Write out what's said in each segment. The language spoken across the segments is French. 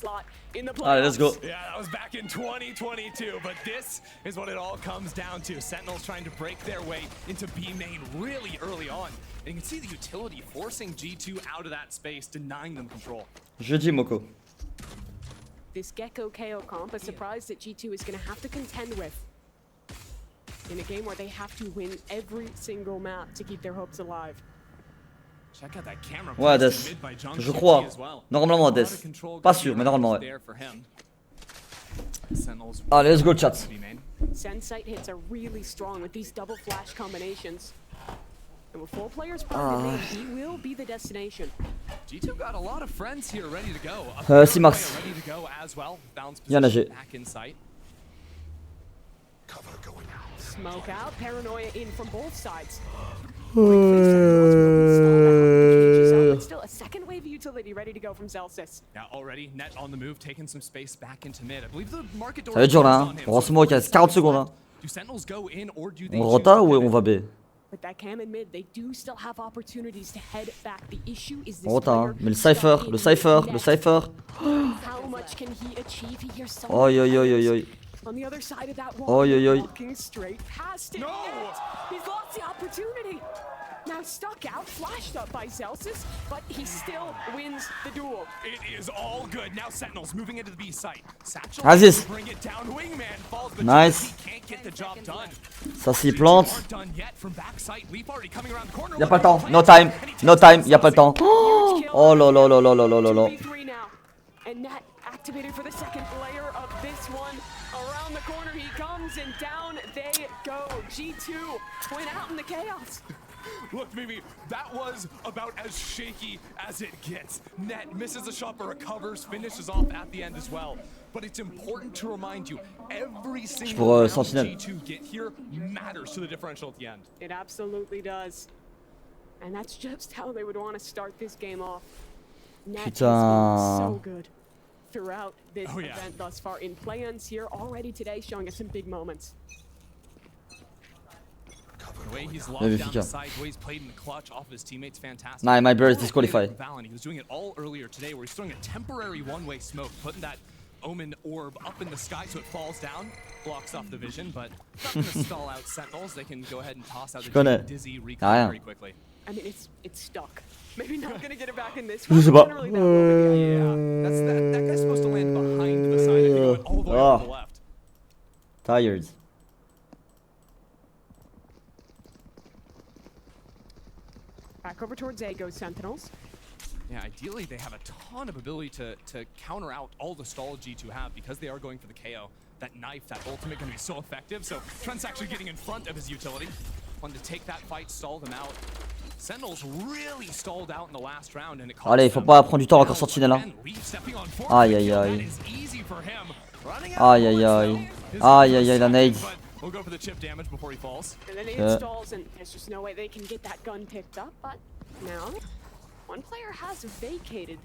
slot in the playoffs. Allez, let's go. Yeah, that was back in 2022, but this is what it all comes down to. Sentinels trying to break their way into B main really early on. And you can see the utility forcing G2 out of that space, denying them control. Jeudi, Moko. This Gecko KO comp, a surprise that G2 is going to have to contend with in a game where they have to win every single map to keep their hopes alive. Check out that camera. Ouais, Des. Je crois. Normalement, Des. Pas sûr, mais normalement, ouais. Allez, let's go, chat. Sensight hits are really strong with these double flash combinations. And with 4 players probably he will be the destination. G2 got a lot of friends here ready to go. 6 Max. Ready to go as well. Balance Bien position nagé. back in sight. Smoke out, paranoia in from both sides. Still a second wave utility ready to go from Celsius. Yeah, already net on the move, taking some space back into mid. I believe the market door. Ça va être dur là, hein. On smoke, il reste 40 secondes. Hein. Do Sentinels go in or do they On rota ou on va B? With that cam in mid, they do still have opportunities to head back. The issue is this On rota, hein. Mais le cypher. How much can he achieve? He hears so Oi, oi, oi, oi, oi. on the other side of that wall. Oi, oi, oi. Walking straight past it. No! He's lost the opportunity. Now stuck out, flashed up by Celsius, but he still wins the duel. It is all good. Now Sentinels moving into the B site. Satchel Aziz. bring it down. Wingman falls, but Nice. he can't get the job done. Ça s'y plante. Aren't done yet from backside. Leaf already coming around the corner. Y'a pas le temps. No time. No time. Y'a pas le temps. Oh là là là là là là là là. 2v3 now. And Nat activated for the second layer of this one. Around the corner he comes and down they go. G2 went out in the chaos. Look, Mimi, that was about as shaky as it gets. Net misses a shot but recovers, finishes off at the end as well. But it's important to remind you, every single round Sentinel. G2 get here matters to the differential at the end. It absolutely does. And that's just how they would want to start this game off. Nat has been so good throughout this event thus far. In play-ins here already today, showing us some big moments. The way he's locked down the side, the way he's played in the clutch off of his teammates, fantastic. Nah, my bear is disqualified. VALORANT, he was doing it all earlier today where he's throwing a temporary one-way smoke, putting that Omen orb up in the sky so it falls down, blocks off the vision, but not going to stall out Sentinels. They can go ahead and toss out the dizzy recon very quickly. I mean, it's stuck. Maybe not going to get it back in this one. Je sais pas. Yeah, that guy's supposed to land behind the side. I think it went all the way to the left. Tired. Back over towards A goes Sentinels. Yeah, ideally they have a ton of ability to counter out all the stall G2 have because they are going for the KO. That knife, that ultimate going to be so effective. So Trent's actually getting in front of his utility. Wanted to take that fight, stall them out. Sentinels really stalled out in the last round and it cost Allez, il faut pas prendre du temps encore Sentinel là. Aïe aïe aïe. Aïe aïe aïe. Aïe aïe aïe la nade. We'll go for the chip damage before he falls. And then he installs and there's just no way they can get that gun picked up, but now one player has vacated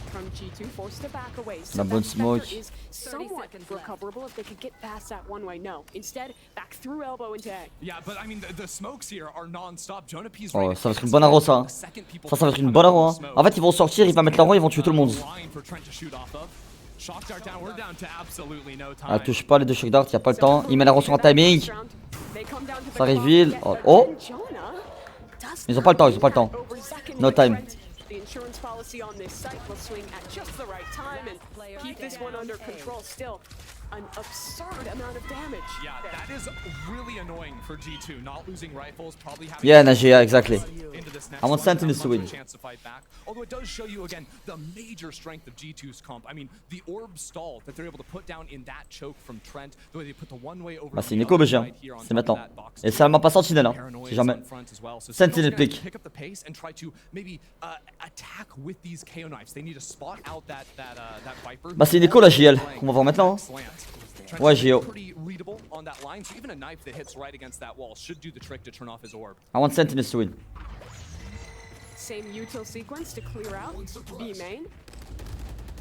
from G2, forced to back away. So that Spectre is somewhat recoverable if they could get past that one way. No, instead, back through elbow into A. Yeah, but I mean, the smokes here are non-stop. Jonah P's Oh, ça va être une bonne arrow ça. Ça va être une bonne arrow. Hein. En fait, ils vont sortir, il va mettre l'arrow, ils vont tuer tout le monde. Ah, touche pas les deux shock darts, y a pas le temps. Il met l'arrow sur un timing. Ça reveal. Oh, oh. Ils ont pas le temps, ils ont pas le temps. No time. The insurance policy on this site will swing at just the right time and keep this one under control. Still, an absurd amount of damage. Yeah, that is really annoying for G2. Not losing rifles, probably having Najee, exactly. I want Sentinels to win. Chance to fight back. Although it does show you again the major strength of G2's comp. I mean, the orb stall that they're able to put down in that choke from Trent, the way they put the one way over. Bah c'est Nico BG, c'est maintenant. Et ça m'a pas Sentinel hein, si jamais. Sentinel pick. Pick up the pace and try to maybe attack with these KO knives. They need to spot out that Viper. Bah c'est Nico la JL qu'on va voir maintenant. Ouais, JO. I want Sentinels to win. Same util sequence to clear out B main.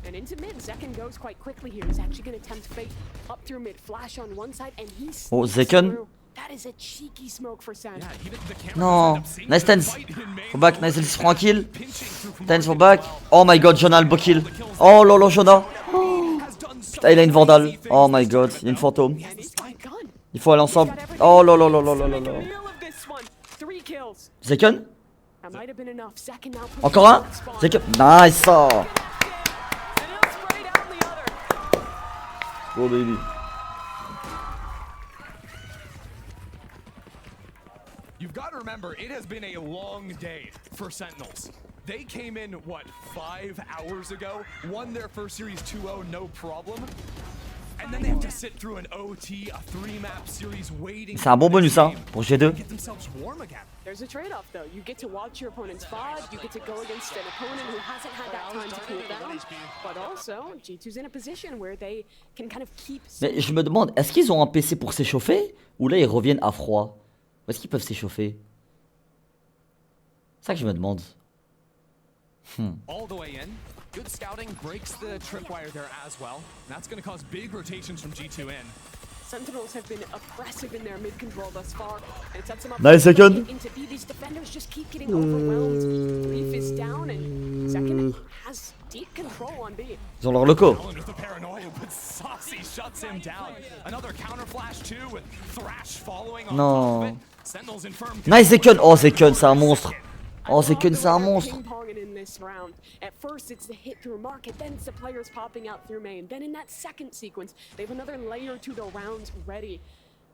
And into mid, Zekken goes quite quickly here. He's actually going to attempt fate up through mid, flash on one side, and he's Zekken. That is a cheeky smoke for Sen. Yeah, even the cameras Non. end up seeing Nice the Tens. fight in main Faut back. forward. Nice Tens prend un kill. Pinching through from Tens for market back. as well. Oh my god, Jonah, le beau kill. Oh lolo, Jonah. Putain, il a une vandale. Oh my god, il y a une fantôme. And he's got a gun. Il faut aller He's ensemble. got everything Oh he lolo, needs lolo, to lolo, make a lolo. meal of this one. 3 kills. Zeken. That might have been enough. Second now. Encore un. Zeken. Nice. Oh. And he'll spray down the other. Oh baby. You've got to remember, it has been a long day for Sentinels. They came in, what, 5 hours ago? Won their first series 2-0, no problem. And then they have to sit through an OT, a 3-map series waiting. C'est un bon bonus hein, pour G2. Get themselves warm again. There's a trade-off though. You get to watch your opponent's VOD, you get to go against an opponent who hasn't had that time to cool down, but also G2's in a position where they can kind of keep. Mais je me demande, est-ce qu'ils ont un PC pour s'échauffer ou là ils reviennent à froid? Ou est-ce qu'ils peuvent s'échauffer? C'est ça que je me demande. All the way in. Good scouting breaks the tripwire there as well. And that's going to cause big rotations from G2 in. Sentinels have been oppressive in their mid control thus far, and it sets them up Nice second. into B. These defenders just keep getting overwhelmed. Leaf is down, and second has deep control on B. Ils ont leur loco. Allen with the paranoia, but Saucy shuts him down. Another counter flash too, with Thrash following on Non. top of it. Sentinels in firm. Nice Zeken. Oh Zeken, c'est un monstre. Oh Zeken, c'est un monstre. Ping-ponging in this round. At first, it's the hit through market, then it's the players popping out through main. Then in that second sequence, they have another layer to the rounds ready.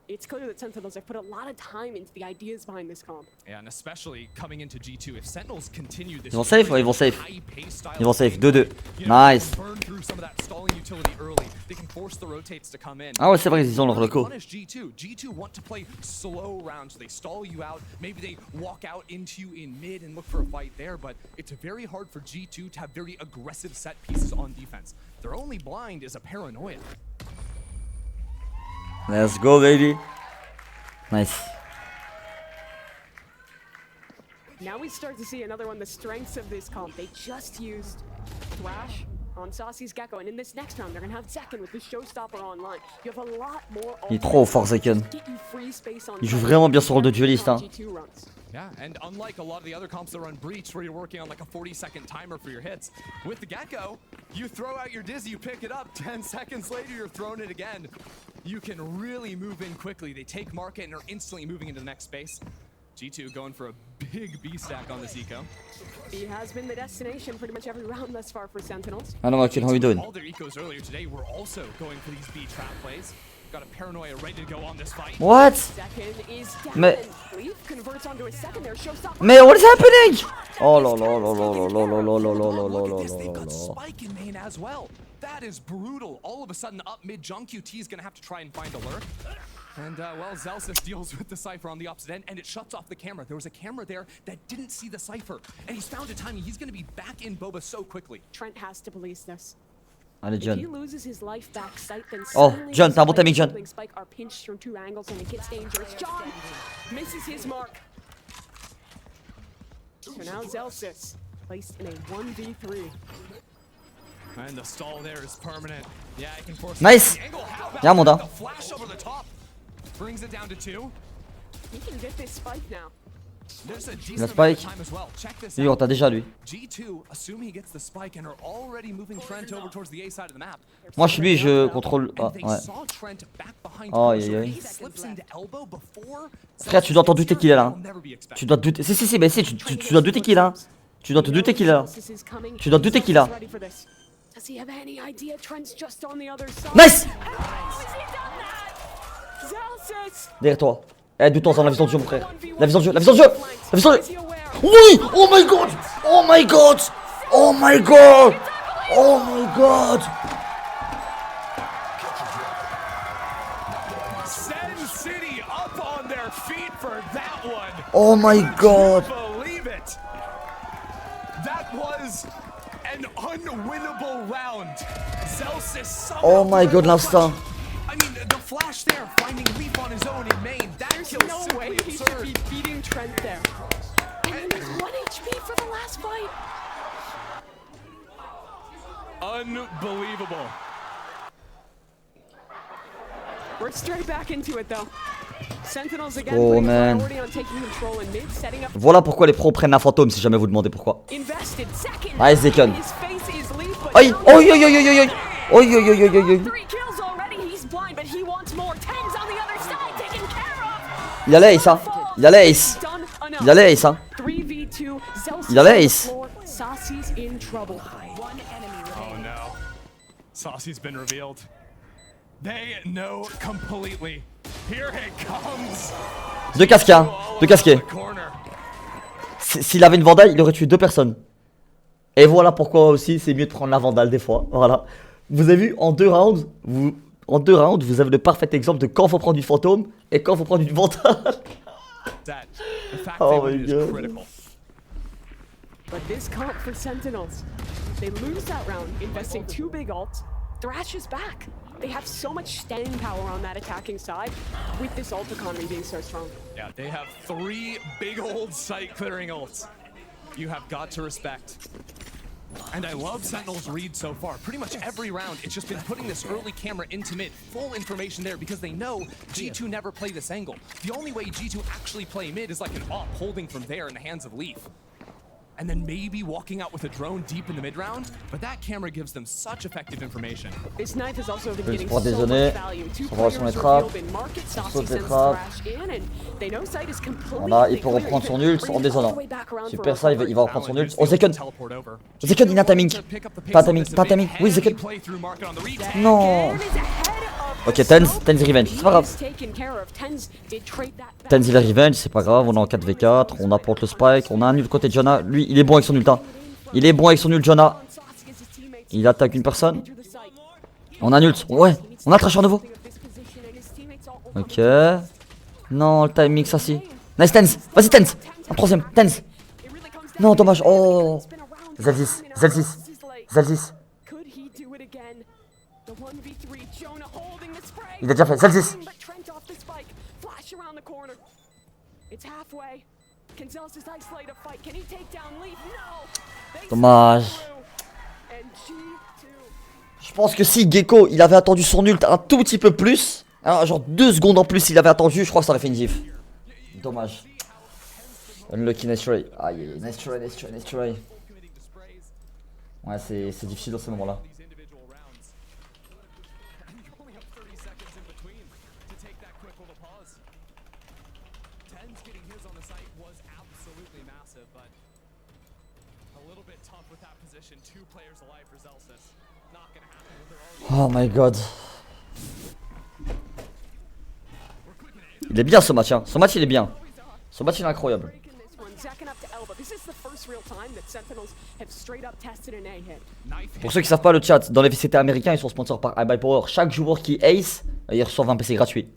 It's clear that Sentinels have put a lot of time into the ideas behind this comp. Yeah, and especially coming into G2, if Sentinels continue this. Ils vont safe, ouais, ils vont safe. high-paced style Ils vont safe, of 2-2. you know, Nice. burn through some of that stalling utility early. They can force the rotates to come in. Ah ouais, c'est vrai, ils ont leur loco. Punish G2. G2 want to play slow rounds. They stall you out. Maybe they walk out into you in mid and look for a fight there, but it's very hard for G2 to have very aggressive set pieces on defense. Their only blind is a paranoia. Let's go baby. Nice. Now we start to see another one of the strengths of this comp. They just used Thrash on Saucy's Gecko, and in this next round, they're gonna have Zeken with the Showstopper online. You have a lot more. Il est trop fort Zeken. Il joue vraiment bien son rôle de dueliste hein. Yeah, and unlike a lot of the other comps that run Breach, where you're working on like a 40-second timer for your hits, with the Gecko, you throw out your Dizzy, you pick it up, 10 seconds later you're throwing it again. You can really move in quickly. They take market and are instantly moving into the next space. G2 going for a big B stack on this eco. B has been the destination pretty much every round thus far for Sentinels. I know what how we doing. All their ecos earlier today were also going for these B trap plays. Got a paranoia ready to go on this fight. What? Second is down. Mais Leaf converts onto a second there. Showstopper. Mais what is happening? Oh la la la la la la la la la la Look la at this, they've la got la. Spike in main as well. That is brutal. All of a sudden, up mid, Junk QT is going to have to try and find a lurk. And, well, Zelsis deals with the Cypher on the opposite end, and it shuts off the camera. There was a camera there that didn't see the Cypher, and he's found a timing. He's going to be back in Boba so quickly. Trent has to police this. Allez If he John. loses his life back sight, then Oh, suddenly John, t'as un bon Spike timing, John. and Spike are pinched from 2 angles, and it gets dangerous. John misses his mark. So now Zelsis placed in a 1v3. And the stall there is permanent. Yeah, I can force Nice. the angle. How about Yeah, mon the gars. flash over the top? Brings it down to 2. He can get this spike now. There's a La decent amount spike. of time as well. Check this Lui, on out. t'a déjà lui. G2 assume he gets the spike and are already moving Trent over towards the A side of the map. Moi je suis lui, je contrôle. Ah And they ouais. saw Trent back behind Oh, Torso. yeah, yeah. He slips into elbow before. Frère, tu dois t'en douter qu'il est là. Will never be expected. Tu dois te douter. Si, mais si, tu dois douter qu'il est là. Tu dois te douter qu'il est là. Tu dois douter qu'il a. Does he have any idea Trent's just on the other side? Nice. How has he done that? Zelsis! Derrière toi. Eh, doute-en dans la vision de jeu, mon frère. La vision de jeu, la vision de jeu. La vision de jeu. Oui. Oh my god. Oh my god. Oh my god. Oh my god. Sen City up on their feet for that one. Oh my god. Believe it. That was an unwinnable round. Zelsis Oh my god, l'instinct. I mean, the flash there, finding Leaf on his own in main. That There's kill's no way simply he should absurd. be beating Trent there. And then there's 1 HP for the last fight. Unbelievable. We're straight back into it though. Sentinels again Oh, putting man. priority on taking control in mid, setting up Voilà pourquoi les pros prennent un fantôme si jamais vous demandez pourquoi. invested second. Nice Zekon. His face is leaf, but Aïe, down oi, to oi, oi, oi, oi, oi. Oi, oi, oi, oi, oi, oi. 3 kills already. He's blind, but he wants more. Tens on the other side, taken care of. Il a l'ace, hein. Il a l'ace. Done enough. Il a l'ace, hein. 3v2. Zelsis Il a on the l'ace. floor. Saucy's in trouble. Oh no. Saucy's been revealed. They know completely. Here it comes. Deux casqués, hein. Deux casqués. Corner. S'il avait une vandale, il aurait tué 2 personnes. Et voilà pourquoi aussi c'est mieux de prendre la vandale des fois. Voilà. Vous avez vu en 2 rounds, vous avez le parfait exemple de quand faut prendre une fantôme et quand faut prendre une vandale. That. The fact Oh they my win is God. critical. But this comp for Sentinels. They lose that round, investing 2 big ults. Thrash is back. They have so much staying power on that attacking side with this ult economy being so strong. Yeah, they have 3 big old site clearing ults. You have got to respect. And I love Sentinel's read so far. Pretty much every round, it's just been putting this early camera into mid. Full information there because they know G2 never play this angle. The only way G2 actually play mid is like an op holding from there in the hands of Leaf. And then maybe walking out with a drone deep in the mid round, but that camera gives them such effective information. This knife has also been Juste getting pour so dézonner. much value. 2 On va sur players les trappes. revealed in market. Saucy Saute les sends trappes. Thrash in, and they know site is completely Voilà, il peut clear. reprendre son He can ult bring en it all dézonnant. the way back around for Super a ça, il recovery. va reprendre son ult. Valorant Oh Zekon. teleport over. Zekon, il a un timing. Pick up the pace Pas of timing, this pas a bit. timing. Oui, Heavy Zekon. playthrough market on the retake. Non. Garen is ahead of Ok, the Tens, smoke. Tens revenge, c'est pas grave. He's taken care of. Tens did trade that back. Tens il va revenge, c'est pas grave, on est en 4v4, on apporte le spike, on a un ult côté de Jonah. Lui, il est bon avec son ult, hein. Il est bon avec son ult, Jonah. Il attaque une personne. On a un ult, ouais. On a trash en nouveau. Ok. Non, le timing, ça si. Nice Tens, vas-y Tens. En troisième, Tens. Non, dommage. Oh. Zelsis, Zelsis, Zelsis. Il a déjà fait, Zelsis. Dommage. Je pense que si Gecko il avait attendu son ult un tout petit peu plus, hein, genre 2 secondes en plus il avait attendu, je crois que ça aurait fait une gif. Dommage. Unlucky, nice try. Aïe, nice try, nice try, nice try. Ouais, c'est difficile dans ces moments-là. Oh my god. Il est bien ce match, hein. Ce match il est bien. Ce match il est incroyable. Pour ceux qui savent pas le chat, dans les VCT américains ils sont sponsors par iBuyPower. Chaque joueur qui ace, il reçoit 20 PC gratuits.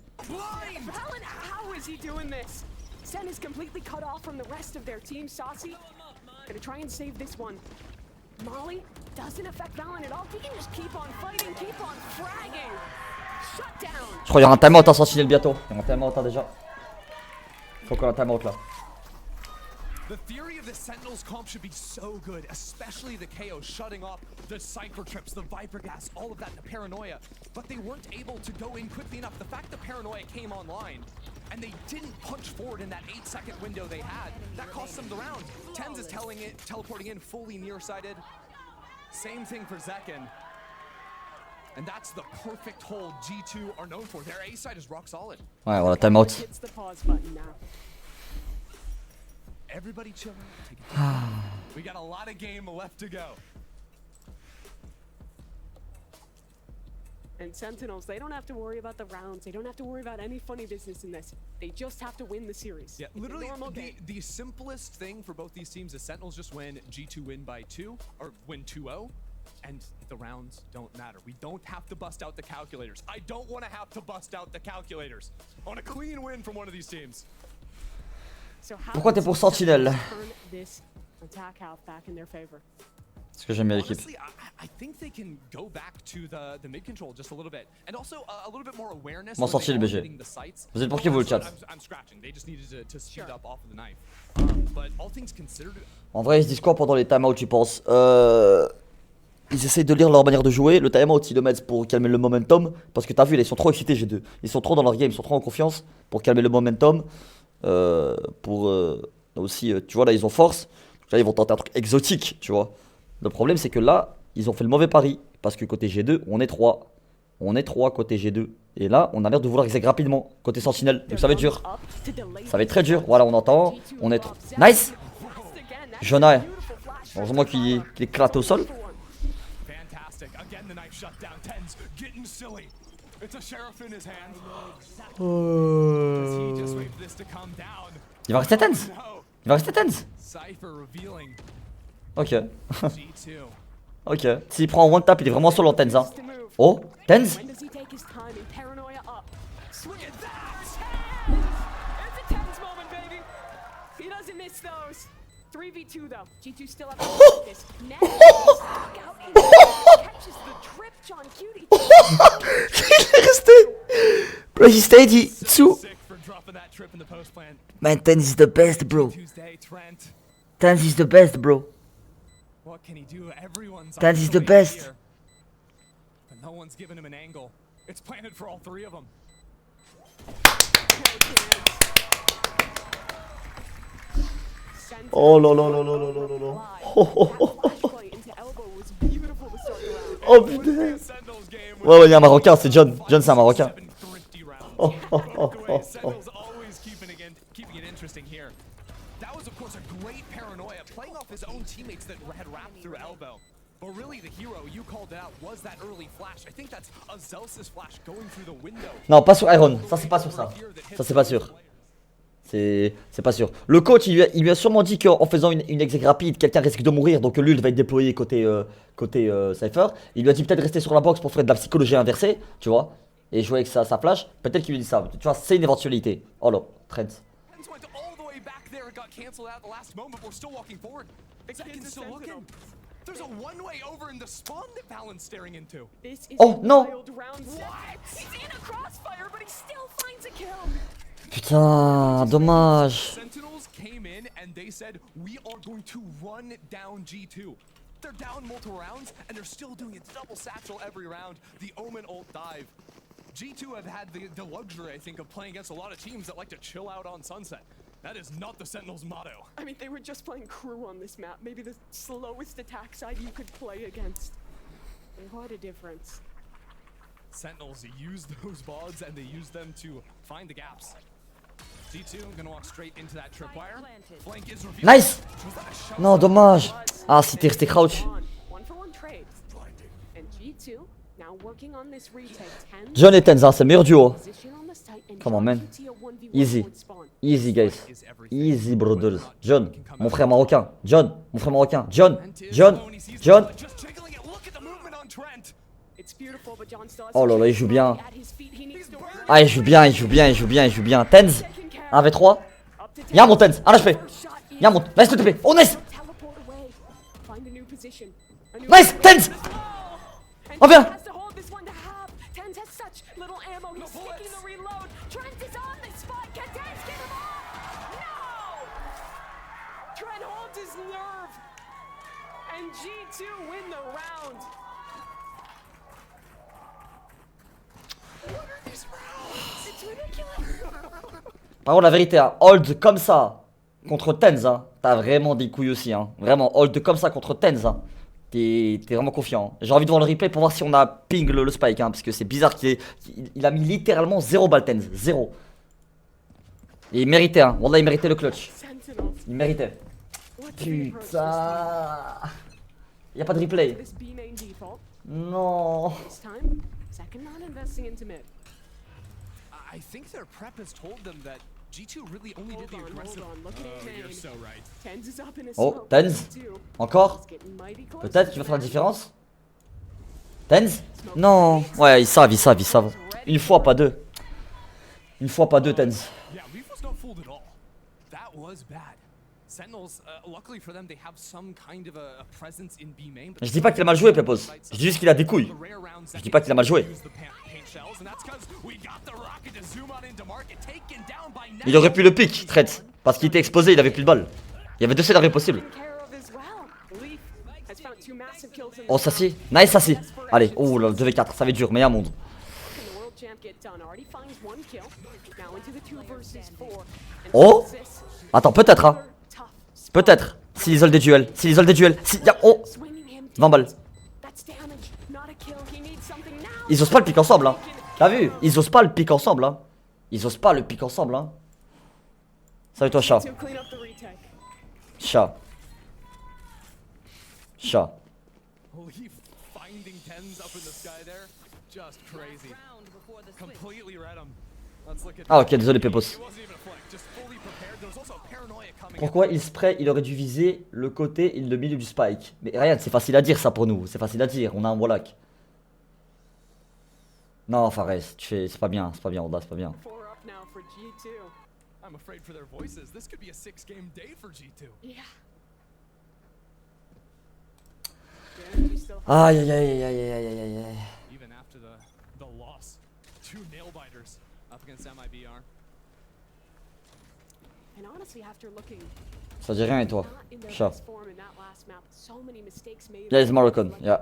Molly doesn't affect Valorant at all. He can just keep on fighting, keep on fragging. Shut down. Je crois qu'il y aura un timeout en Sentinel bientôt. Il y aura un timeout hein, déjà. Faut qu'on ait un timeout là. The theory of the Sentinels comp should be so good, especially the KO shutting off the Cypher trips, the Viper gas, all of that, the paranoia. But they weren't able to go in quickly enough. The fact the paranoia came online and they didn't punch forward in that 8-second window they had, that cost them the round. Tens is teleporting in fully nearsighted. Same thing for Zekin. And that's the perfect hold G2 are known for. Their A side is rock solid. Ouais, voilà, timeout. Hits the pause button now. Everybody chill out. Take it easy. We got a lot of game left to go. And Sentinels, they don't have to worry about the rounds. They don't have to worry about any funny business in this. They just have to win the series. Yeah, It's a literally normal game. the simplest thing for both these teams is Sentinels just win, G2 win by 2, or win 2-0, and the rounds don't matter. We don't have to bust out the calculators. I don't want to have to bust out the calculators. I want a clean win from one of these teams. So how Pourquoi t'es pour Sentinel? turn this attack half back in their favor? Parce que j'aime bien l'équipe. Honestly, I think they can go back to the mid control just a little bit, and also a little bit more awareness. M'en when sorti they le are BG. hitting the sights. Vous êtes pour qui vous le chat? I'm scratching. They just needed to speed up off of the knife. But all things considered, En vrai ils se disent quoi pendant les timeouts tu penses Ils essayent de lire leur manière de jouer. Le timeout, ils le mettent pour calmer le momentum. Parce que t'as vu, là, ils sont trop excités G2. Ils sont trop dans leur game, ils sont trop en confiance pour calmer le momentum. Aussi, tu vois, là, ils ont force. Donc là, ils vont tenter un truc exotique, tu vois. Le problème, c'est que là, ils ont fait le mauvais pari. Parce que côté G2, on est 3. On est 3 côté G2. Et là, on a l'air de vouloir exec rapidement. Côté Sentinel. Donc ça va être dur. Ça va être très dur. Voilà, on entend. On est 3. Nice! Jonah. Heureusement qu'il éclate au sol. Il va rester tense. Il va rester tense. Ok. Ok. S'il prend un one tap, il est vraiment solo en tense. Hein. Oh, tense. Il est resté. Bro, he stayed too. Man, tense is the best, bro. Tense is the best, bro. Tense is the best. But no one's given him an angle. It's planted for all three of them. Oh là là là là là là là. Oh putain. Ouais, il y a un Marocain, c'est John. John, c'est un Marocain. Oh, oh, oh, oh, oh. That was, of course, a great paranoia, playing off his own teammates that had wrapped through elbow. But really, the hero you called out was that early flash. I think that's a Zelsis flash going through the window. Non, pas sur Iron. Ça, c'est pas sur ça. Ça, c'est pas sûr. C'est pas sûr. Le coach, il lui a sûrement dit qu'en faisant une exec rapide, quelqu'un risque de mourir. Donc l'ult va être déployé côté Cypher. Il lui a dit peut-être rester sur la box pour faire de la psychologie inversée, tu vois. Et jouer avec sa flash. Peut-être qu'il lui dit ça. Tu vois, c'est une éventualité. Oh là, Trent. Oh non. Putain, dommage. Sentinels came in and they said we are going to run down G2. They're down multiple rounds and they're still doing a double satchel every round. The Omen ult dive. G2 have had the luxury, I think, of playing against a lot of teams that like to chill out on Sunset. That is not the Sentinels' motto. I mean, they were just playing crew on this map. Maybe the slowest attack side you could play against. And what a difference. Sentinels used those bods and they used them to find the gaps. G2 gonna walk straight into that tripwire. Flank is revealed. Nice. Non, dommage. Ah, si t'es resté crouch. John et Tenza, c'est le meilleur duo. Come on, man. Easy. Easy, guys. Easy, brothers. John, mon frère marocain. John, mon frère marocain. John, John, John. Oh là là, il joue bien. Ah, il joue bien, il joue bien, il joue bien, il joue bien. Tenz, 1v3. Y'a mon Tenz, un HP. Y'a mon. Nice, s'il te plaît. Oh, nice. Nice, Tenz. On vient. Par contre, la vérité, hein, hold comme ça contre Tenz, hein, t'as vraiment des couilles aussi. Hein. Vraiment, hold comme ça contre Tenz. Hein. T'es vraiment confiant. Hein. J'ai envie de voir le replay pour voir si on a ping le spike. Hein, parce que c'est bizarre qu'il a mis littéralement 0 balle Tenz. 0. Et il méritait. Hein. Wallah, il méritait le clutch. Il méritait. Putain. Y'a pas de replay. Non. I think their prep has told them that G2 really only did the aggressive. You're so right. Oh, Tenz. Encore. Peut-être qu'il va faire la différence. Tenz. Non. Ouais, ils savent, ils savent, ils savent. Une fois, pas deux. Une fois, pas deux, Tenz. Yeah, Leaf was not fooled at all. That was bad. Sentinels, luckily for them, they have some kind of a presence in B main. Je dis pas qu'il a mal joué, Plepos. Je dis juste qu'il a des couilles. Je dis pas qu'il a mal joué. Il aurait pu le pick, traite. Parce qu'il était exposé, il avait plus de balles. Il y avait deux scénarios possibles. Oh, ça si. Nice, ça si. Allez, oh là, 2v4, ça va être dur, mais il y a un monde. Oh. Attends, peut-être, hein. Peut-être. S'il isole des duels. S'il isole des duels. S'il y a. Oh. 20 balles. Ils osent pas le pick ensemble, hein. T'as vu? Ils osent pas le pick ensemble, hein. Ils osent pas le pick ensemble, hein. Salut toi, chat. Chat. Chat. Ah ok, désolé Pepos. Pourquoi il spray? Il aurait dû viser le côté et le milieu du spike. Mais rien, c'est facile à dire ça pour nous. C'est facile à dire, on a un Wallach. Non, Fares, tu fais. C'est pas bien, Oda, c'est pas bien. Aïe aïe aïe aïe aïe aïe aïe aïe. Ça dit rien et toi? Chat. Yeah, it's Moroccan, yeah.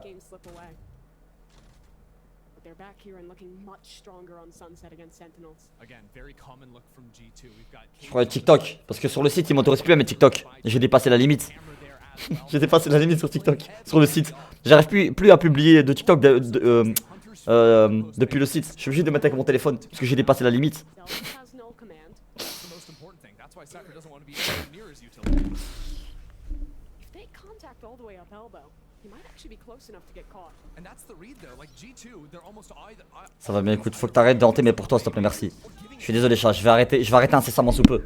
They're back here and looking much stronger on Sunset against Sentinels. Again, very common look from G2. We've got Je crois TikTok, parce que sur le site ils m'autorisent plus à mettre TikTok. Et j'ai dépassé la limite. J'ai dépassé la limite sur TikTok, sur le site. J'arrive plus à publier de TikTok depuis le site. Je suis obligé de mettre avec mon téléphone, parce que j'ai dépassé la limite. Ça va bien, écoute, faut que t'arrêtes de hanter mes pour toi, s'il te plaît, merci. Je suis désolé, chat, je vais arrêter incessamment sous peu.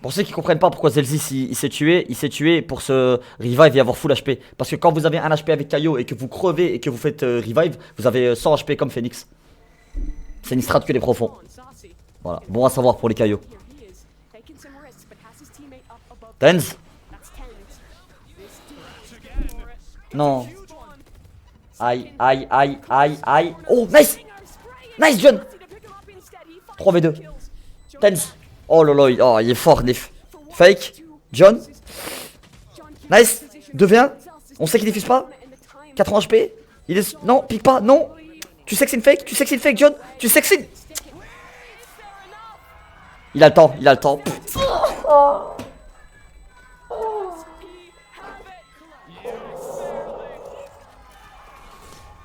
Pour ceux qui comprennent pas pourquoi Zelzis il s'est tué pour se revive et avoir full HP. Parce que quand vous avez un HP avec Kaio et que vous crevez et que vous faites revive, vous avez 100 HP comme Phoenix. C'est une strat que les profonds. Voilà, bon à savoir pour les Kaio. Tenz. Non. Aïe, aïe, aïe, aïe, aïe. Oh, nice. Nice, John. 3v2. Tenz. Oh lolo, oh, il est fort, Nif. Fake. John. Nice. 2v1. On sait qu'il diffuse pas. 80 HP. Il est. Non, pique pas. Non. Tu sais que c'est une fake. Tu sais que c'est une fake, John. Tu sais que c'est une. Il a le temps. Il a le temps.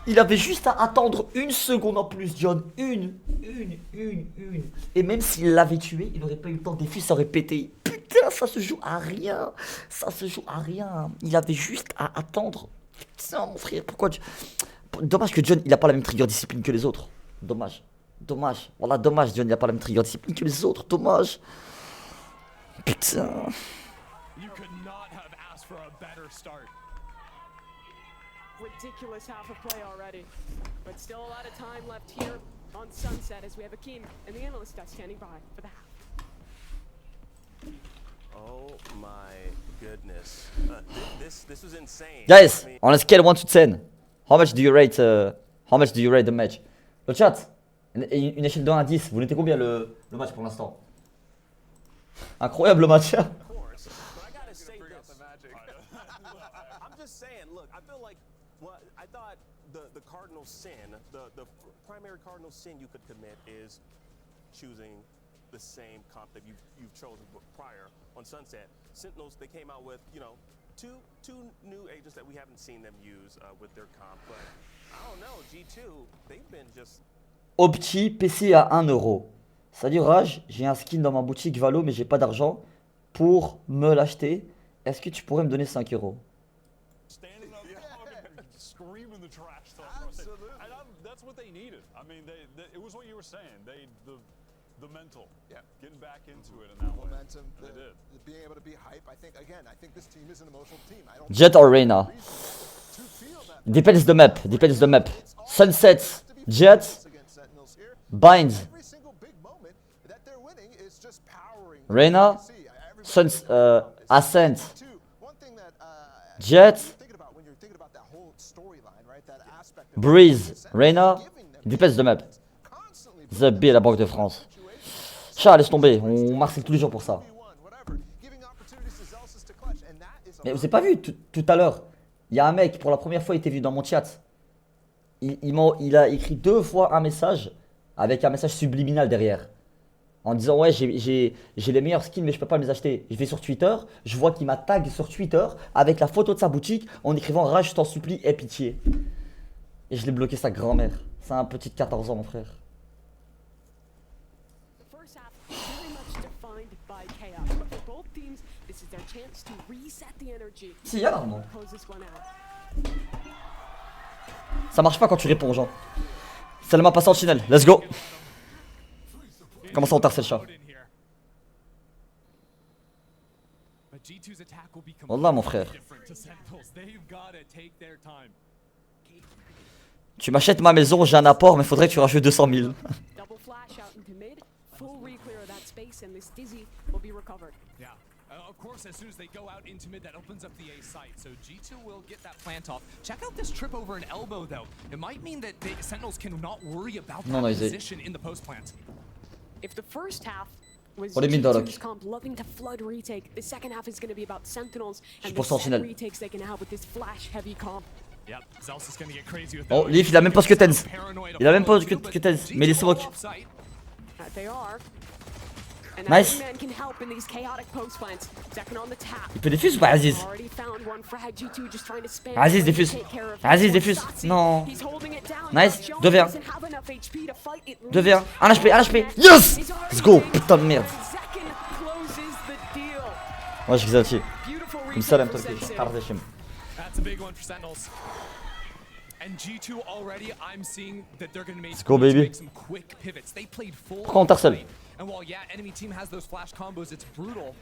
Il avait juste à attendre une seconde en plus, John. Une. Et même s'il l'avait tué, il n'aurait pas eu le temps de défus, ça aurait pété. Putain, ça se joue à rien. Ça se joue à rien. Il avait juste à attendre. Putain, mon frère, pourquoi tu... Dommage que John, il a pas la même trigger discipline que les autres. Dommage. Dommage. Voilà, dommage, John, il a pas la même trigger discipline que les autres. Dommage. Putain. Ridiculous half of play already, but still a lot of time left here on Sunset as we have Akeem and the analyst desk standing by for the half. Oh my goodness, this was insane. Guys, on a scale 1 to 10, how much do you rate the match? Le chat, une échelle de 1 à 10, vous notez combien le match pour l'instant? Incroyable le match. I thought the cardinal sin, the primary cardinal sin you could commit is choosing the same comp that you've chosen prior on Sunset. Sentinels, they came out with, you know, two new agents that we haven't seen them use with their comp, but I don't know, G2, they've been just... Opti PC à 1 euro. Salut Raj, j'ai un skin dans ma boutique Valo mais j'ai pas d'argent pour me l'acheter. Est-ce que tu pourrais me donner 5 euros? What they needed. I mean, it was what you were saying. The mental, getting back into it in that momentum, way. They did. Being able to be hype. I think this team is an emotional team. I don't Jet or Reyna? Depends the map. Sunset, Jet, Bind, Reyna, Ascent, Jet, Breeze, Reyna, depends the map. The B, la Banque de France. Chat, laisse tomber, on marcelle tous les jours pour ça. whatever, giving opportunities to Zelsis to clutch, and that is a Mais vous avez pas vu tout à l'heure, il y a un mec, pour la première fois il était vu dans mon chat. Il a écrit 2 fois un message avec un message subliminal derrière. En disant ouais j'ai les meilleurs skins mais je peux pas les acheter. Je vais sur Twitter, je vois qu'il m'a tag sur Twitter avec la photo de sa boutique en écrivant rage je t'en supplie, aie pitié. Et je l'ai bloqué sa grand-mère. C'est un petit de 14 ans mon frère. The first half very much defined by chaos, but for both teams, this is their chance to reset the energy. Si, y'a normalement. Close this one out. Ça marche pas quand tu réponds aux gens. C'est la map à Sentinel, let's go. Comment ça on tarse le chat? Wallah mon frère. Tu m'achètes ma maison, j'ai un apport, mais faudrait que tu rajoutes 200 000. Double flash out into mid, full re-clear of that space, and this dizzy will be recovered. Yeah. Of course, as soon as they go out into mid, that opens up the A site. So G2 will get that plant off. Check out this trip over an elbow, though. It might mean that the Sentinels cannot worry about that position in the post plant. If the first half was On les mine G2's comp loving to flood retake, the second half is going to be about Sentinels and the set Sentinel. retakes they can have with this flash heavy comp. Yep, Zels is going to get crazy with Oh, Leaf il a même pas ce que Tenz. Il a même pas que Tenz, mais il est smoke. They are. And Nice. man can help in these chaotic post plants. Second on the tap. Il peut défuse ou pas Aziz? Already found one frag. G2 just trying to spam. Aziz défuse. Aziz défuse. Non. He's holding it down. Nice. 2v1. Doesn't have enough HP to fight it. 2v1. 1 HP, 1 HP. Yes! Let's go. Putain de merde. Second closes the deal. Ouais, je exalté. Beautiful Comme ça, retake l'aime for toi Sensei. That's a big one for Sentinels. And G2 already, I'm seeing that they're going to make, go, baby. some quick pivots. They played full. Pourquoi on tarcelle? And while yeah, enemy team has those flash combos, it's brutal.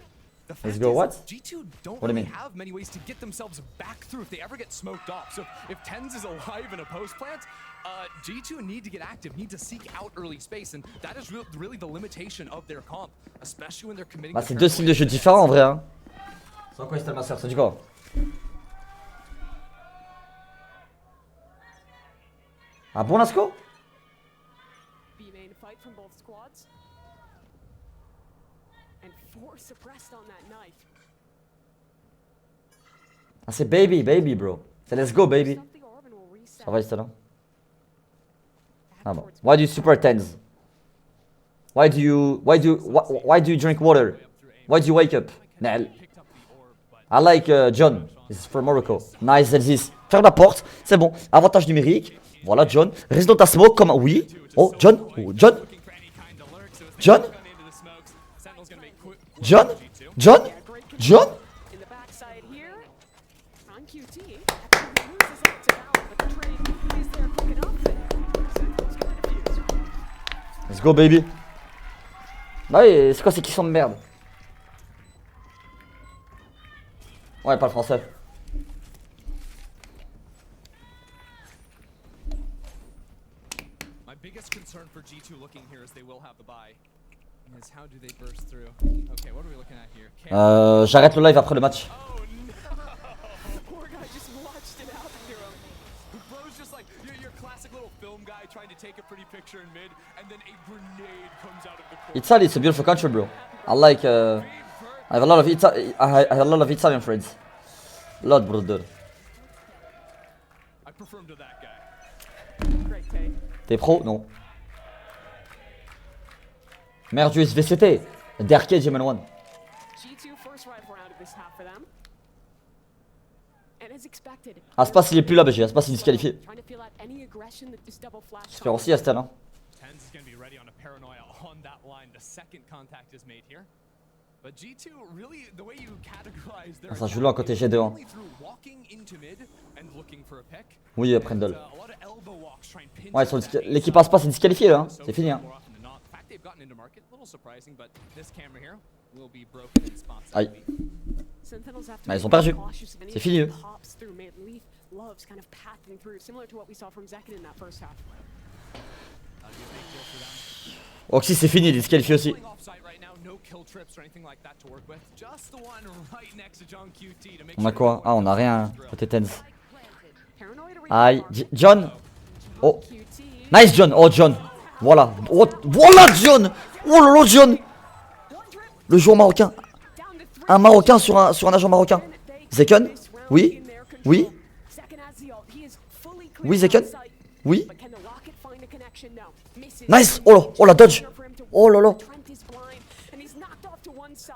The Let's fact go, is what? G2 don't What do you really mean? have many ways to get themselves back through if they ever get smoked off. So if Tens is alive in a post plant, G2 need to get active, need to seek out early space, and that is really the limitation of their comp, especially when they're committing. Bah, c'est 2 styles de jeu différents en vrai. Hein. C'est quoi, Estelle, ma soeur? C'est du quoi? Un bon Lasco? B-main fight from both squads. And 4 suppressed on that knife. Ah, c'est baby, bro. C'est let's go, baby. Stuff the orb and will reset. Ça va, Estelle? Ah bon. Why do you super tens? Why do you drink water? Why do you wake up? Nel. I like John. This is from Morocco. Nice, Zelsis. Ferme la porte. C'est bon. Avantage numérique. Voilà, John. Reste dans ta smoke comme... Oui. Oh, John. Oh, John. John. John. John. John. In the backside here, on QT, actually loses out to Val, but the trade is there quick enough that Sentinel's gonna defuse. Let's go, baby. Bah oui, c'est quoi ces qui sont de merde? Ouais, pas le français. My biggest concern for G2 looking here is they will have the buy. Is how do they burst through? Okay, what are we looking at here? J'arrête le live après le match. Oh no! Poor guy just watched it happen to him. Bro's just like your classic little film guy trying to take a pretty picture in mid, and then a grenade comes out of the corner. Italy, it's a beautiful country, bro. I like. I have a lot of Italian friends. Lot, brother. I prefer him to that guy. Great take. T'es pro? Non. Merde, US VCT. Derke, GM1. G2 first rifle round of this half for them. And as expected. Aspas il est plus là, BG. Aspas il est disqualifié. Trying to feel out any aggression that this double flash. J'espère aussi Astel. Hein. Tens is going to be ready on a paranoia on that line. The second contact is made here. But G2 really the way you categorize their Ça joue là à côté G2. Hein. only through walking into mid and looking for a pick. Oui, Prendle. A lot of elbow walks trying to pin Ouais, down that l'équipe Aspas est disqualifiée là. Hein. C'est fini. Hein. more often than not. In fact, they've gotten into market. A little surprising, but this camera here will be broken in spots. Aïe. Sentinels have to Bah, ils be ont perdu. cautious of any C'est fini, eux. pops through mid. Leaf loves kind of pathing through, similar to what we saw from Zekin in that first half. Oxy c'est fini, il est disqualifié aussi. Playing offsite right now, no kill trips or anything like that to work with. Just the one right next to John QT to make On a sure quoi? no Ah, one on a rien. drill. Côté Tens. Paranoid to Aïe. John. Oh. QT. Nice, John. Oh, John. Voilà. Oh, voilà, John. Oh lolo, John. Le joueur marocain. Un marocain sur un agent marocain. Zeken. Oui. Oui. Oui, Zeken. Oui. Nice. Oh là, oh la dodge. Oh là là.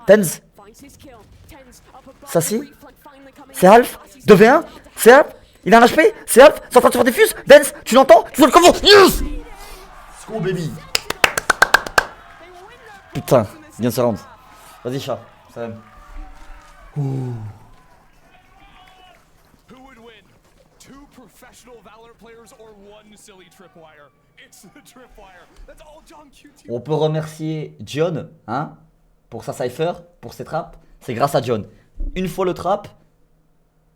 Tenz. Sassy. C'est Alf. 2v1. C'est Alf. Il a un HP. C'est Alf. C'est en train de se faire des fuses. Dance. Tu l'entends? Tu vois le comment? Yes. Let's go baby. Putain. Viens se rendre. Vas-y chat. Salam. Who would win? Two professional Valorant players or one silly tripwire? It's the tripwire. That's all John QT. On peut remercier John, hein, pour sa cypher, pour ses traps. C'est grâce à John. Une fois le trap,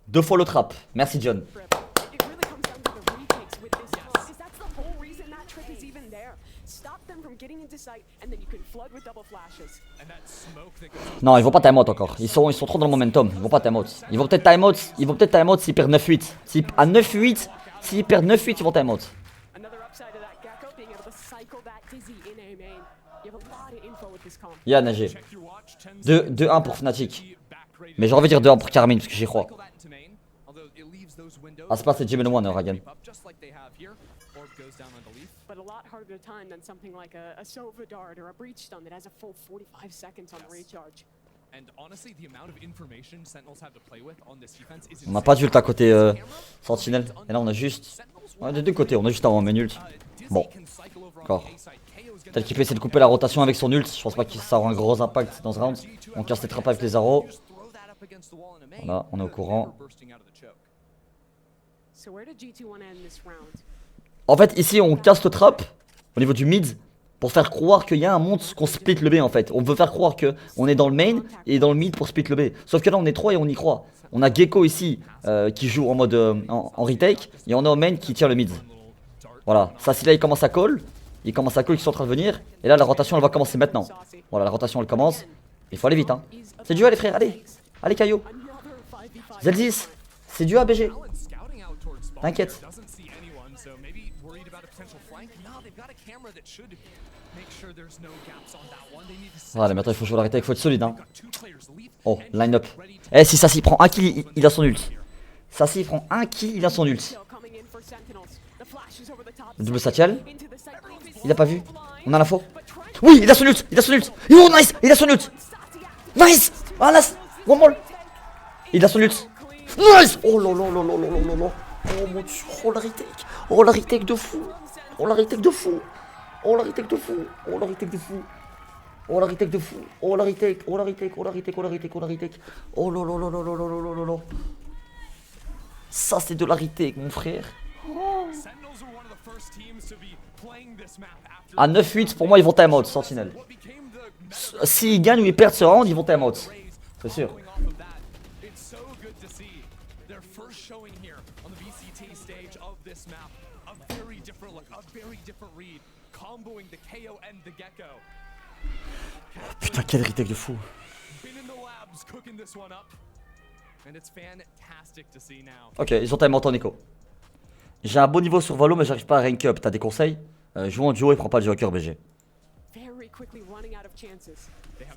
2 fois le trap. Merci John. It really comes down to the retakes with this because that's the whole reason that trick is even there. Stop them from getting into sight and then you can flood with double flashes. And that smoke that goes. Non, ils vont pas time out encore. Ils sont trop dans le momentum. Ils vont pas time out. Ils vont peut-être time out. Ils vont peut-être time out s'ils perdent 9-8. À 9-8, s'ils perdent 9-8, ils vont time out. Another upside of that Gecko being able to cycle that dizzy in a main. You have a lot of info with this comp. Yann AG. 2-1 pour Fnatic. Mais j'ai envie de dire 2-1 pour Carmine parce que j'y crois. Ah, c'est pas c'est Jim One, Ragan. But a lot harder to time than something like a Sova Dart or a Breach Stun that has a full 45 seconds on the recharge. And honestly, the amount of information Sentinels have to play with on this defense is On n'a pas d'ult à côté Sentinel. Et là, on a juste. Ouais, des deux côtés, on a juste un main ult. Bon. D'accord. Peut-être qu'il peut essayer de couper la rotation avec son ult. Je pense pas que ça aura un gros impact dans ce round. On casse les trappes avec les arrows. Voilà, on est au courant. So where did G2 want to end this round? En fait, ici, on casse le trap au niveau du mid pour faire croire qu'il y a un monde qu'on split le B en fait. On veut faire croire qu'on est dans le main et dans le mid pour split le B. Sauf que là, on est 3 et on y croit. On a Gecko ici qui joue en mode en retake et on a au main qui tire le mid. Voilà, ça si là il commence à call. Il commence à call qui sont en train de venir. Et là, la rotation elle va commencer maintenant. Voilà, la rotation elle commence. Il faut aller vite hein. C'est du A les frères, allez. Allez Caillot. Zelzis, c'est du A BG. T'inquiète. Voilà, maintenant il faut jouer la retake, il faut être solide hein. Oh, line up. Eh, si Sassy prend un kill, il a son ult. Sassy prend un kill, il a son ult. Le double satchel. Il a pas vu. On a l'info. Oui, il a son ult, il a son ult. Oh, nice, il a son ult. Nice. Ah, nice. One more. Il a son ult. Nice. Oh là là là là là là là. Oh mon dieu, oh la retake. Oh la retake de fou. Oh la retake de fou. Oh la retake de fou. Oh la retake de fou. Oh la retake de fou. Oh la retake. Oh la retake. Oh la retake. Oh la retake. Oh la retake. Oh là là là là là là là là là. Ça c'est de la retake mon frère. Oh. À 9-8 pour moi ils vont time out Sentinel. S'ils gagnent ou ils perdent ce round ils vont time out. C'est sûr. Showing here on the VCT stage of this map, a very different look, a very different read, comboing the KO and the Gecko. Putain, quel retake de fou. Been in the labs cooking this one up, and it's fantastic to see now. Ok, ils ont time out en écho. J'ai un bon niveau sur Valo, mais j'arrive pas à rank up. T'as des conseils? Joue en duo et prends pas le Joker BG.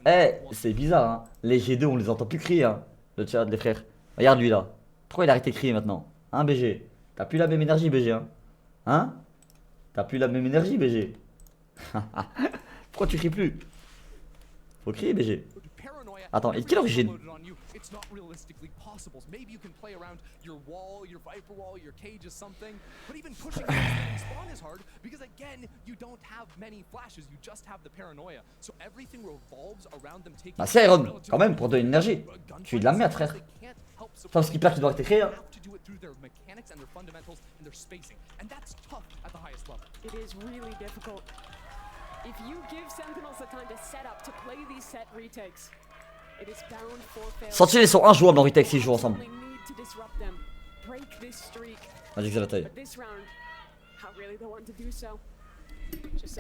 Eh, c'est bizarre, hein. Les G2, on les entend plus crier, hein. Le chat, les frères. Regarde lui là. Pourquoi il a arrêté de crier maintenant? Hein, BG? T'as plus la même énergie, BG, hein? Hein? T'as plus la même énergie, BG? Pourquoi tu cries plus? Faut crier, BG. Attends, et de quelle origine? It's not realistically possible. Maybe you can play around your wall, your Viper wall, your cage is something. But even pushing spawn is hard because again, you don't have many flashes. You just have the paranoia. So everything revolves around them taking. Bah c'est Iron, quand même, pour de l'énergie. Tu es de la merde, frère. Parce qu'il perd, tu dois arrêter de crier. It is really difficult. If you give Sentinels the time to set up to play these set retakes. Sentinels, ils sont injouables en retake s'ils jouent ensemble. Magic de la taille.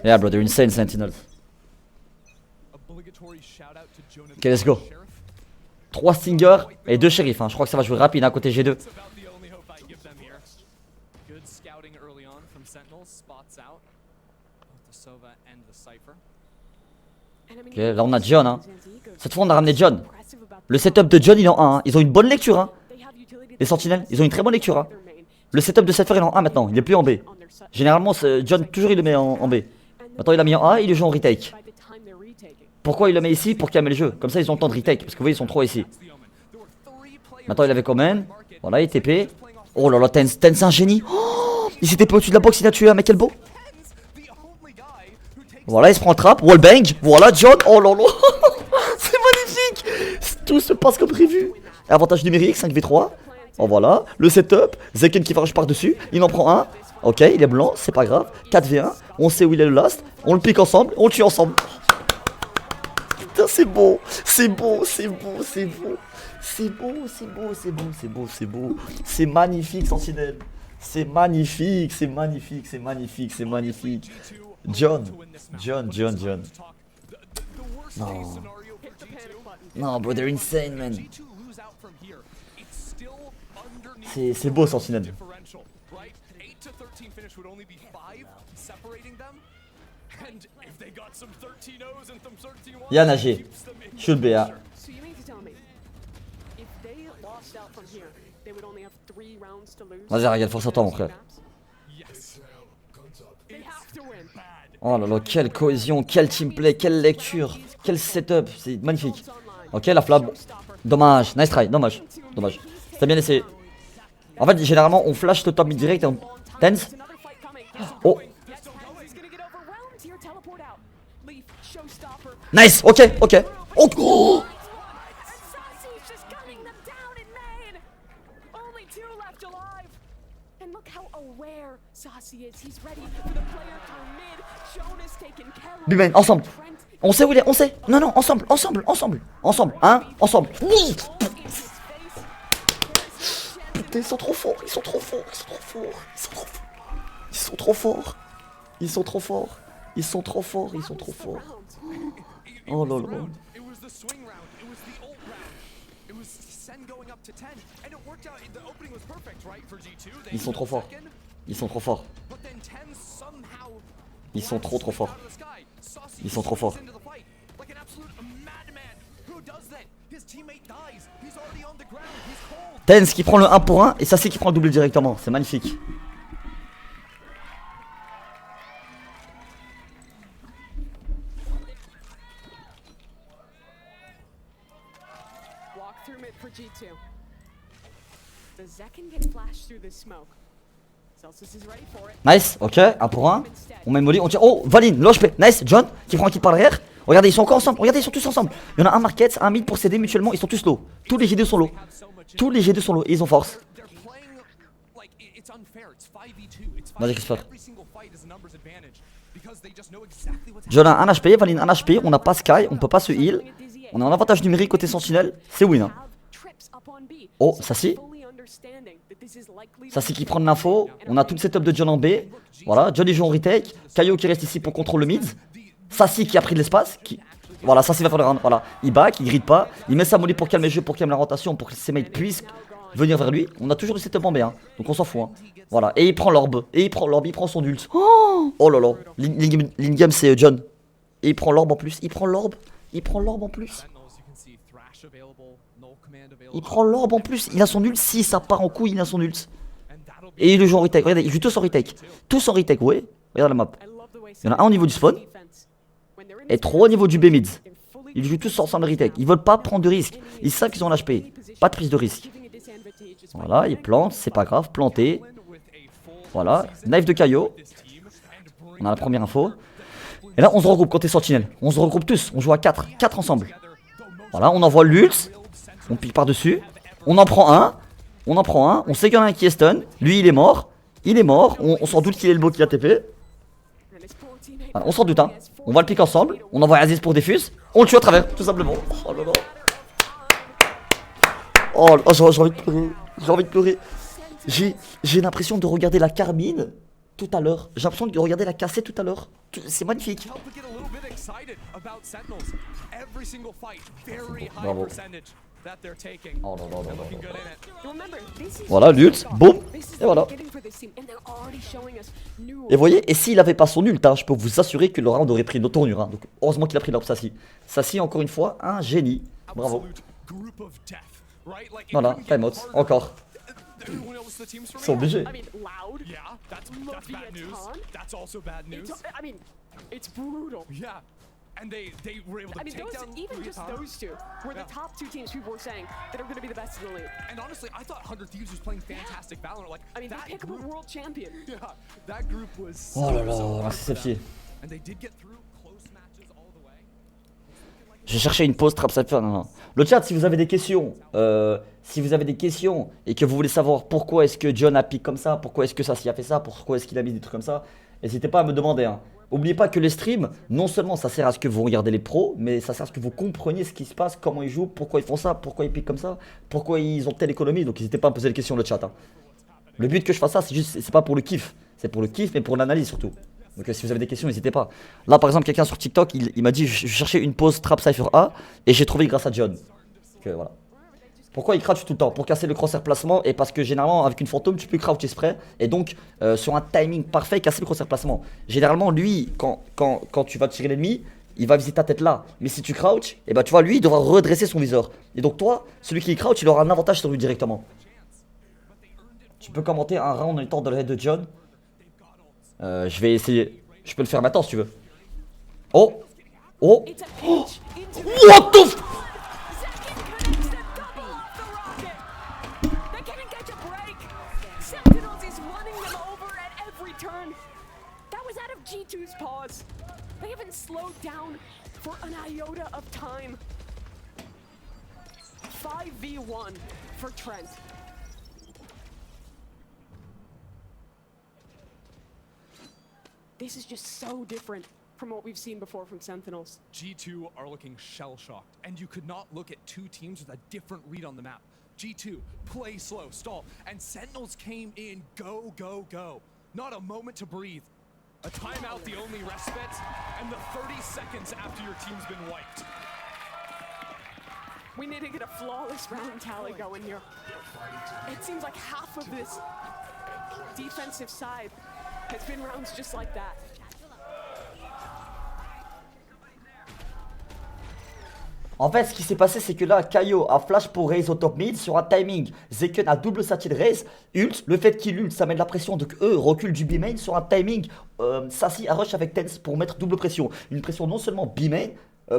Yeah bro, they're insane Sentinels. Ok, let's go. 3 stingers et 2 shérifs, hein. Je crois que ça va jouer rapide à côté G2. Ok, là on a John, hein. Cette fois on a ramené John. Le setup de John il est en 1, hein. Ils ont une bonne lecture, hein. Les Sentinelles, ils ont une très bonne lecture, hein. Le setup de cette fois il est en 1 maintenant, il est plus en B. Généralement John toujours il le met en B. Maintenant il l'a mis en A, il le joue en retake. Pourquoi il le met ici? Pour calmer le jeu. Comme ça ils ont le temps de retake, parce que vous voyez ils sont trop ici. Maintenant il avait command. Voilà il TP. Oh là là, Tense c'est un génie. Oh, il s'est TP au-dessus de la box, il a tué un mec elbow. Voilà il se prend un trap, wallbang. Voilà John, oh là là. C'est magnifique. Tout se passe comme prévu. Avantage numérique, 5v3. Oh voilà, le setup, Zeken qui va rush par dessus, il en prend un. Ok, il est blanc, c'est pas grave. 4v1, on sait où il est le last. On le pique ensemble, on le tue ensemble. Putain, c'est beau, c'est beau, c'est beau, c'est beau. C'est beau, c'est beau, c'est beau, c'est beau, c'est beau. C'est magnifique, Sentinelle. C'est magnifique, c'est magnifique, c'est magnifique, c'est magnifique. John. Non. Non, bro, they're insane, man. C'est beau, Sentinelle. Yann AG. Je suis le BA. Vas-y, regarde, force à toi, mon frère. Oh là là, quelle cohésion, quel teamplay, quelle lecture, quel setup, c'est magnifique. Ok, la flab. Dommage, nice try, dommage. C'était bien essayé. En fait, généralement, on flash le top mid direct et on tense. Oh. Nice, ok. Oh. Bimen, ensemble. On sait où il est, on sait. Non, ensemble. Hein, ensemble. Oui. Putain, ils sont trop forts. Oh là là. Ils sont trop forts. Ils sont trop forts. Tense qui prend le 1 pour 1 et Sassy qui prend le double directement. C'est magnifique. Nice, ok, 1 pour 1. On met molly, on tire. Oh, Valine, loge P. Nice, John qui prend un kill par derrière. Regardez, ils sont encore ensemble. Regardez, ils sont tous ensemble. Il y en a un market, un mid pour s'aider mutuellement. Ils sont tous low. Tous les G2 sont low. Et ils ont force. Vas-y, Christopher. John a 1 HP, Valine 1 HP. On n'a pas Sky, on peut pas se heal. On a un avantage numérique côté Sentinelle. C'est win. Hein. Oh, Sassy. Sassy qui prend de l'info. On a tout le setup de John en B. Voilà, John il joue en retake. Kaio qui reste ici pour contrôler le mid. Sassy qui a pris de l'espace. Voilà, Sassy va faire le round. Voilà, il back, il grid pas. Il met sa molly pour calmer le jeu, pour calmer la rotation, pour que ses mates puissent venir vers lui. On a toujours le setup en B, hein. Donc on s'en fout. Hein. Voilà, et il prend l'orbe. Il prend son ult. Oh là là. L'in-game c'est John. Et il prend l'orbe en plus. Il prend l'orbe il a son ult. Si ça part en couille, il a son ult. Et il le joue en retake. Regardez, il joue tous en retake. Ouais. Regarde la map. Il y en a un au niveau du spawn. Et 3 au niveau du B mid. Ils jouent tous ensemble retake. Ils veulent pas prendre de risque. Ils savent qu'ils ont un HP. Pas de prise de risque. Voilà, ils plantent, c'est pas grave. Planté. Voilà, knife de Kaio. On a la première info. Et là, on se regroupe côté Sentinelle. On se regroupe tous. On joue à 4. 4 ensemble. Voilà, on envoie l'ult. On pique par-dessus. On en prend un. On sait qu'il y en a un qui est stun. Lui, il est mort. On s'en doute qu'il est le beau qui a TP. Voilà, on s'en doute, hein. On va le piquer ensemble. On envoie Aziz pour défuse. On le tue à travers, tout simplement. Oh là là. Oh, j'ai envie de pleurer. J'ai l'impression de regarder la Carmine tout à l'heure. J'ai l'impression de regarder la cassette tout à l'heure. C'est magnifique. Bravo. that they're taking. Oh non, non, non, They're non, looking non. good in it. Remember, this is Voilà, l'ult, boum, This is et voilà. the beginning for this team, and they're already showing us new Et vous voyez, et s'il avait pas son ult, hein, je peux vous assurer que le round aurait pris une autre tournure. Hein. Donc heureusement qu'il a pris l'orbe Sassy. Sassy, encore une fois, un génie. Bravo. Absolute group of death, right? Like, it Voilà, couldn't get timeout, harder. encore. Everyone else, the team's Ils sont obligés. I mean, loud. Yeah, that's bad news. Leviathan. That's also bad news. I mean, it's brutal. Yeah, and they were able to I mean, take those, down even just Leviathan. those two were the top two teams people were saying that are going to be the best in the league. And honestly, I thought 100 Thieves was playing fantastic Valorant. Like, I mean, they that pick up group, a world champion. yeah, that group was Oh là so là, hard merci for them. Sephi. And they did get through close matches all the way. J'ai cherché une pause trap cypher. Non, non. Le chat, si vous avez des questions, et que vous voulez savoir pourquoi est-ce que John a piqué comme ça, pourquoi est-ce que Sassy a fait ça, pourquoi est-ce qu'il a mis des trucs comme ça, n'hésitez pas à me demander. Hein. Oubliez pas que les streams, non seulement ça sert à ce que vous regardez les pros, mais ça sert à ce que vous compreniez ce qui se passe, comment ils jouent, pourquoi ils font ça, pourquoi ils piquent comme ça, pourquoi ils ont telle économie. Donc n'hésitez pas à me poser des questions le chat. Hein. Le but que je fasse ça, c'est pas pour le kiff, c'est pour le kiff, mais pour l'analyse surtout. Donc si vous avez des questions, n'hésitez pas. Là par exemple, quelqu'un sur TikTok, il m'a dit je cherchais une pause trap cypher A et j'ai trouvé grâce à John. Donc voilà. Pourquoi il crouch tout le temps? Pour casser le crosshair placement, et parce que généralement avec une fantôme tu peux croucher spray et donc sur un timing parfait casser le crosshair placement. Généralement lui quand tu vas tirer l'ennemi, il va viser ta tête là. Mais si tu crouch, et bah tu vois lui il devra redresser son viseur. Et donc toi, celui qui crouch il aura un avantage sur lui directement. Tu peux commenter un round en étant dans le head de John. Je vais essayer. Je peux le faire maintenant si tu veux. Oh. Oh. It's a pinch into the What the f... They can't catch a break. Sentinels is running them over at every turn. That was out of G2's paws. They haven't slowed down for an iota of time. 5v1 for Trent. This is just so different from what we've seen before from Sentinels. G2 are looking shell-shocked, and you could not look at two teams with a different read on the map. G2, play slow, stall, and Sentinels came in, go, go, go. Not a moment to breathe. A timeout, the only respite, and the 30 seconds after your team's been wiped. We need to get a flawless round tally going here. It seems like half of this defensive side has been rounds just like that. En fait, ce qui s'est passé, c'est que là, Kaio a flash pour raise au top mid sur un timing. Zeken a double sati de raise. Ult, le fait qu'il ult, ça met de la pression. Donc eux reculent du B-main sur un timing. Sassy a rush avec Tense pour mettre double pression. Une pression non seulement B-main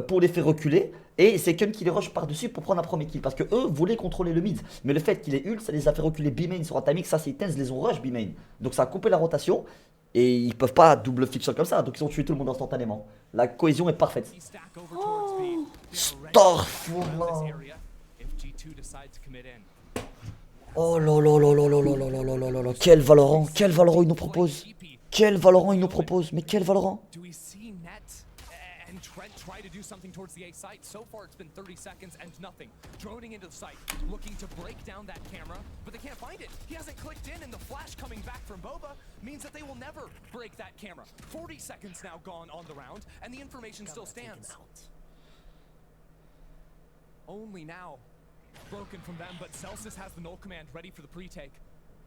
pour les faire reculer, et Zeken qui les rush par-dessus pour prendre un premier kill. Parce que eux voulaient contrôler le mid. Mais le fait qu'il ait ult, ça les a fait reculer B-main sur un timing. Sassy et Tense les ont rush B-main. Donc ça a coupé la rotation. Et ils peuvent pas double fiction comme ça. Donc ils ont tué tout le monde instantanément. La cohésion est parfaite. Starfall. Oh là là là là là là là là là là là là. Quel Valorant il nous propose. Quel Valorant il nous propose. Mais quel Valorant. Do we see Net and Trent try to do something towards the A site? So far it's been 30 seconds and nothing. Droning into the site, looking to break down that camera, but they can't find it. He hasn't clicked in, and the flash coming back from Boba means that they will never break that camera. 40 seconds now gone on the round, and the information still stands. Only now broken from them, but Celsius has the null command ready for the pre-take.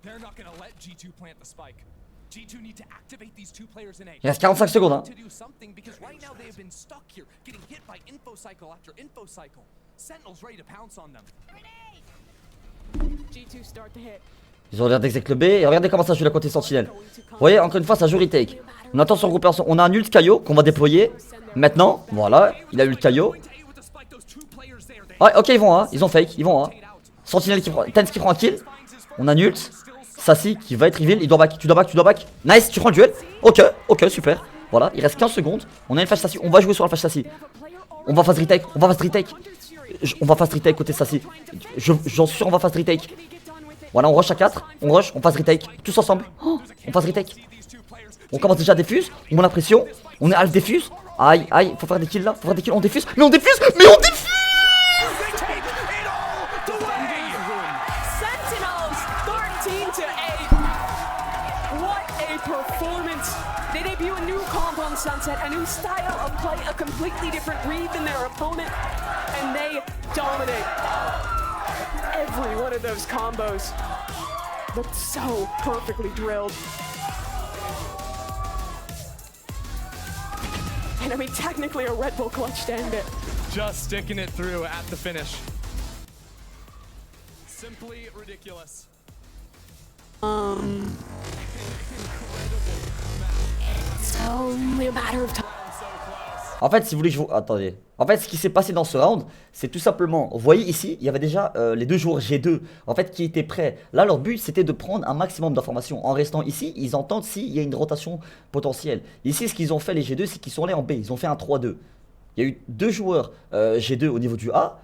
They're not going to let G2 plant the spike. G2 need to activate these two players in A. Il reste 45 secondes hein. To do something because right now they have been stuck here, getting hit by info cycle after info cycle. Sentinels ready to pounce on them. G2 start to hit. Ils ont l'air d'exec le B. Et regardez comment ça joue la côté Sentinelle. Vous voyez, encore une fois, ça joue retake. On attend son groupe. On a un ult Kaio qu'on va déployer. Maintenant, voilà, il a eu le Kaio. Ouais, ok, ils vont, hein. Ils ont fake, ils vont, hein. Sentinelle qui prend. Tense qui prend un kill. On a un ult. Sassy qui va être reveal. Il doit back, tu dois back. Nice, tu prends le duel. Ok, super. Voilà, il reste 15 secondes. On a une flash Sassy. On va jouer sur la flash Sassy. On va fast retake. On va fast retake côté Sassy. J'en suis sûr, on va fast retake. Voilà, on rush à 4, on rush, on passe retake, tous ensemble, oh, on passe retake. On commence déjà à défuse, on met la pression, on est half défuse. Aïe, faut faire des kills là, on défuse, mais on défuse. Sentinels 13 to 8. What a performance They debut a new comp on Sunset, a new style of play, a completely different read than their opponent, and they dominate every one of those combos. Looked so perfectly drilled. And I mean, technically a Red Bull clutch to end it. Just sticking it through at the finish. Simply ridiculous. It's only a matter of time. En fait, si vous voulez que je vous... Attendez. En fait, ce qui s'est passé dans ce round, c'est tout simplement... Vous voyez ici, il y avait déjà les deux joueurs G2, en fait, qui étaient prêts. Là, leur but, c'était de prendre un maximum d'informations. En restant ici, ils entendent s'il y a une rotation potentielle. Ici, ce qu'ils ont fait, les G2, c'est qu'ils sont allés en B. Ils ont fait un 3-2. Il y a eu deux joueurs G2 au niveau du A.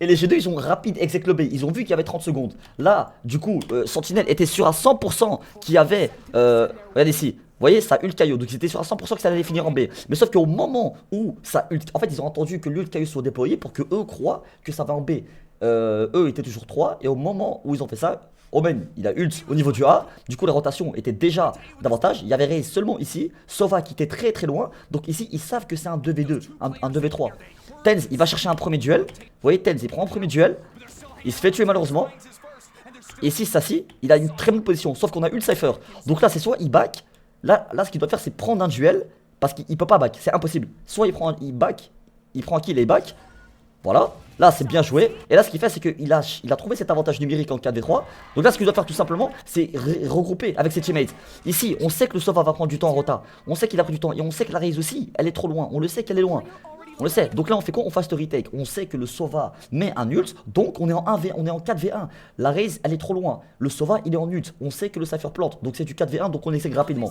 Et les G2, ils ont rapide exec le B. Ils ont vu qu'il y avait 30 secondes. Là, du coup, Sentinel était sûr à 100% qu'il y avait... regardez ici. Vous voyez, ça ult KO. Donc ils étaient sûr à 100% que ça allait finir en B. Mais sauf qu'au moment où ça ult... En fait, ils ont entendu que l'ult KO soit déployé pour que eux croient que ça va en B. Eux étaient toujours 3. Et au moment où ils ont fait ça, Omen, il a ult au niveau du A. Du coup, la rotation était déjà davantage. Il y avait Raze seulement ici. Sova qui était très très loin. Donc ici, ils savent que c'est un 2v2, un 2v3. Tenz, il va chercher un premier duel. Vous voyez, Tenz, il prend un premier duel. Il se fait tuer malheureusement. Et ici, Sassy, il a une très bonne position. Sauf qu'on a ult Cypher. Donc là, c'est soit il back. Là, ce qu'il doit faire, c'est prendre un duel. Parce qu'il peut pas back. C'est impossible. Soit il back. Il prend un kill et il back. Voilà. Là, c'est bien joué. Et là, ce qu'il fait, c'est qu'il a trouvé cet avantage numérique en 4v3. Donc là, ce qu'il doit faire tout simplement, c'est regrouper avec ses teammates. Ici, on sait que le Sova va prendre du temps en rota. On sait qu'il a pris du temps. Et on sait que la Raze aussi, elle est trop loin. On le sait qu'elle est loin. On le sait. Donc là, on fait quoi? On fast retake. On sait que le Sova met un ult. Donc, on est en 1v, on est en 4v1. La Raze, elle est trop loin. Le Sova, il est en ult. On sait que le Cypher plante. Donc, c'est du 4v1. Donc, on exec rapidement.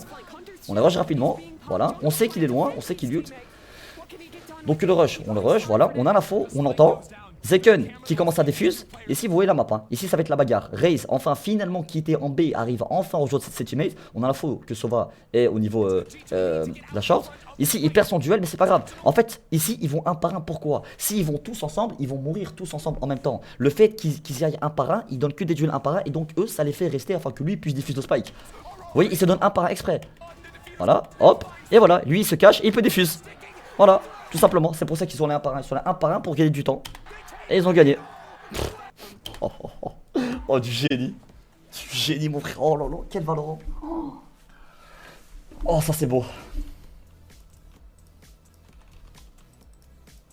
On le rush rapidement. Voilà. On sait qu'il est loin. On sait qu'il ult. Donc, le rush. On le rush. Voilà. On a l'info. On entend. Zeken qui commence à défuse. Ici, vous voyez la map. Hein. Ici, ça va être la bagarre. Raze, enfin, finalement, qui était en B, arrive enfin au jeu de ses teammates. On a l'info que Sova est au niveau de la short. Ici, il perd son duel, mais c'est pas grave. En fait, ici, ils vont un par un. Pourquoi? S'ils vont tous ensemble, ils vont mourir tous ensemble en même temps. Le fait qu'ils y aillent un par un, ils donnent que des duels un par un. Et donc, eux, ça les fait rester afin que lui puisse diffuser le spike. Vous voyez, il se donne un par un exprès. Voilà, hop. Et voilà, lui, il se cache et il peut diffuse. Voilà, tout simplement. C'est pour ça qu'ils sont allés un par un. Ils sont allés un par un pour gagner du temps. Et ils ont gagné. Oh, du génie. Du génie, mon frère. Oh là là, quel Valorant. Oh, ça c'est beau.